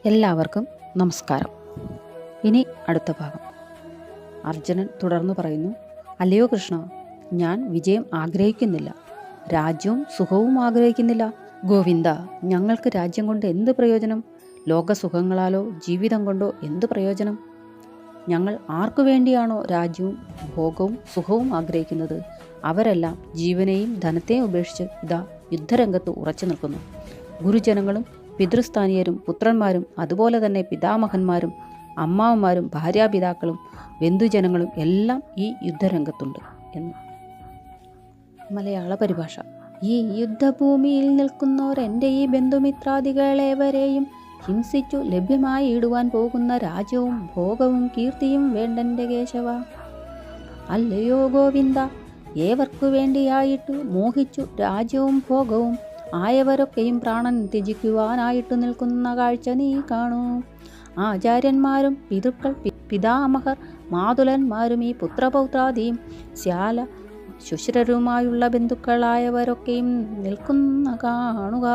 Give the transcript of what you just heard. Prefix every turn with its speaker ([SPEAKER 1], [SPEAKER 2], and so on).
[SPEAKER 1] എല്ലാവർക്കും നമസ്കാരം. ഇനി അടുത്ത ഭാഗം. അർജുനൻ തുടർന്ന് പറയുന്നു, അല്ലയോ കൃഷ്ണ, ഞാൻ വിജയം ആഗ്രഹിക്കുന്നില്ല, രാജ്യവും സുഖവും ആഗ്രഹിക്കുന്നില്ല. ഗോവിന്ദ, ഞങ്ങൾക്ക് രാജ്യം കൊണ്ട് എന്ത് പ്രയോജനം? ലോകസുഖങ്ങളാലോ ജീവിതം കൊണ്ടോ എന്ത് പ്രയോജനം? ഞങ്ങൾ ആർക്കു വേണ്ടിയാണോ രാജ്യവും ഭോഗവും സുഖവും ആഗ്രഹിക്കുന്നത്, അവരെല്ലാം ജീവനെയും ധനത്തെയും ഉപേക്ഷിച്ച് ഇതാ യുദ്ധരംഗത്ത് ഉറച്ചു നിൽക്കുന്നു. ഗുരുജനങ്ങളും പിതൃസ്ഥാനീയരും പുത്രന്മാരും അതുപോലെ തന്നെ പിതാമഹന്മാരും അമ്മാവന്മാരും ഭാര്യാപിതാക്കളും ബന്ധുജനങ്ങളും എല്ലാം ഈ യുദ്ധരംഗത്തുണ്ട് എന്ന്. മലയാള പരിഭാഷ. ഈ യുദ്ധഭൂമിയിൽ നിൽക്കുന്നവർ എൻ്റെ ഈ ബന്ധുമിത്രാദികളേവരെയും ഹിംസിച്ചു ലഭ്യമായി ഇടുവാൻ പോകുന്ന രാജ്യവും ഭോഗവും കീർത്തിയും വേണ്ടെൻ്റെ കേശവ. അല്ലയോ ഗോവിന്ദ, ഏവർക്കു വേണ്ടിയായിട്ട് മോഹിച്ചു രാജ്യവും ഭോഗവും ആയവരൊക്കെയും പ്രാണൻ ത്യജിക്കുവാനായിട്ട് നിൽക്കുന്ന കാഴ്ച നീ കാണൂ. ആചാര്യന്മാരും പിതൃക്കൾ പിതാമഹർ മാതുലന്മാരും ഈ പുത്രപൗത്രാദിയും ശ്യാല ശുശ്രരുമായുള്ള ബന്ധുക്കളായവരൊക്കെയും നിൽക്കുന്ന കാണുക.